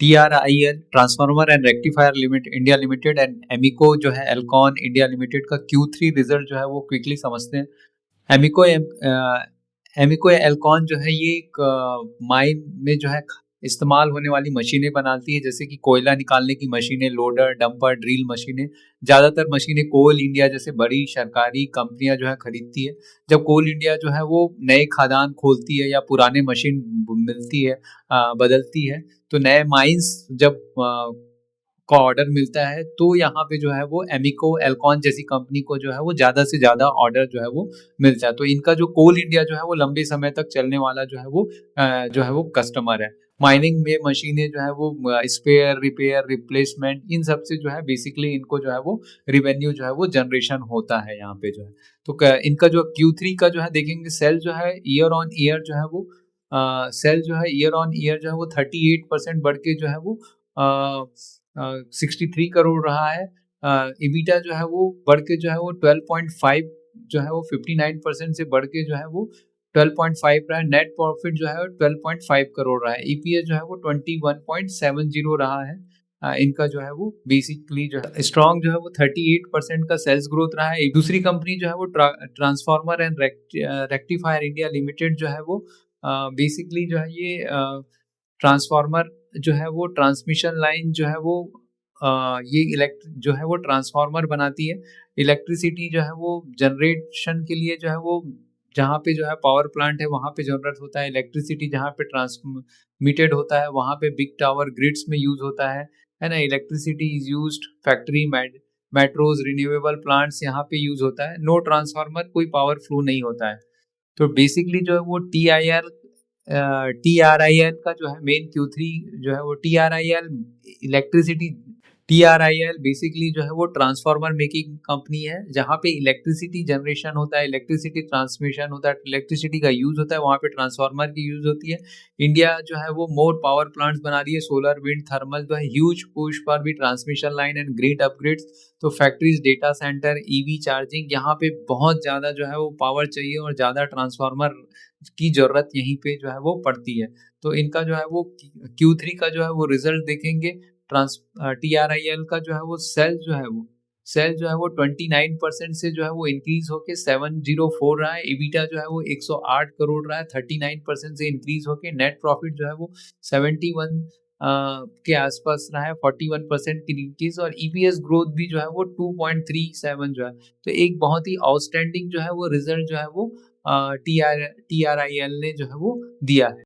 TRIL transformer and rectifier limited India limited and Emico जो है Alcon India limited का Q3 result जो है वो क्विकली समझते हैं। एमिको एमिको एल्कॉन जो है ये एक माइन में जो है इस्तेमाल होने वाली मशीनें बनाती है, जैसे कि कोयला निकालने की मशीनें, लोडर, डंपर, ड्रिल मशीनें। ज़्यादातर मशीनें कोल इंडिया जैसे बड़ी सरकारी कंपनियां जो है खरीदती है। जब कोल इंडिया जो है वो नए खदान खोलती है या पुराने मशीन मिलती है, बदलती है, तो नए माइंस जब का ऑर्डर मिलता है तो यहाँ पे जो है वो एमिको एल्कॉन जैसी कंपनी को जो है वो ज़्यादा से ज़्यादा ऑर्डर जो है वो मिलता है। तो इनका जो कोल इंडिया जो है वो लंबे समय तक चलने वाला जो है वो कस्टमर है। माइनिंग में मशीनें जो है वो स्पेयर, रिपेयर, रिप्लेसमेंट, इन सब से जो है बेसिकली इनको जो है वो रिवेन्यू जो है वो जनरेशन होता है यहाँ पे जो है। तो इनका जो Q3 का जो है देखेंगे, सेल जो है ईयर ऑन ईयर जो है वो सेल जो है ईयर ऑन ईयर जो है वो 38% बढ़ के जो है वो 63 करोड़ रहा है। इबिटा जो है वो बढ़ के जो है वो 12.5 जो है वो 59% से बढ़ के जो है वो 12.5 रहा है। नेट प्रॉफिट जो है 12.5 करोड़ रहा है। ईपीएस जो है वो 21.70 रहा है। इनका जो है वो बेसिकली जो है स्ट्रॉन्ग जो है वो 38% का सेल्स ग्रोथ रहा है। दूसरी कंपनी जो है वो transformer and rectifier India limited जो है वो बेसिकली जो है ये ट्रांसफार्मर जो है वो ट्रांसमिशन लाइन जो है वो ये जो है वो ट्रांसफार्मर बनाती है। इलेक्ट्रिसिटी जो है वो जनरेशन के लिए जो है वो जहाँ पे जो है पावर प्लांट है वहाँ पे जनरेट होता है। इलेक्ट्रिसिटी जहाँ पे ट्रांसमिटेड होता है वहाँ पे बिग टावर ग्रिड्स में यूज होता है ना। Electricity is used factory, metros, renewable plants यहाँ पे यूज होता है। नो ट्रांसफार्मर, कोई पावर फ्लो नहीं होता है। तो बेसिकली जो है वो TRIL का जो है मेन Q3 जो है वो TRIL इलेक्ट्रिसिटी TRIL बेसिकली जो है वो ट्रांसफार्मर मेकिंग कंपनी है, जहाँ पे इलेक्ट्रिसिटी जनरेशन होता है, इलेक्ट्रिसिटी ट्रांसमिशन होता है, इलेक्ट्रिसिटी का यूज होता है, वहाँ पे ट्रांसफार्मर की यूज होती है। इंडिया जो है वो मोर पावर प्लांट्स बना रही है, सोलर, विंड, थर्मल, जो है ह्यूज पुश पर भी transmission line and grid upgrades. तो factories, data center, EV charging, यहाँ पे बहुत ज़्यादा जो है वो पावर चाहिए और ज़्यादा ट्रांसफार्मर की ज़रूरत यहीं पे जो है वो पड़ती है। तो इनका जो है वो Q3 का जो है वो रिजल्ट देखेंगे। TRIL का जो है वो सेल जो है वो 29% से जो है वो इंक्रीज होके 704 रहा है। इबिटा जो है वो 108 करोड़ रहा है, 39% से इंक्रीज होके। नेट प्रॉफिट जो है वो 71 के आसपास रहा है, 41% की इंक्रीज। और ईपीएस ग्रोथ भी जो है वो 2.37 जो है। तो एक बहुत ही आउटस्टैंडिंग जो है वो रिजल्ट जो है वो TRIL ने जो है वो दिया है।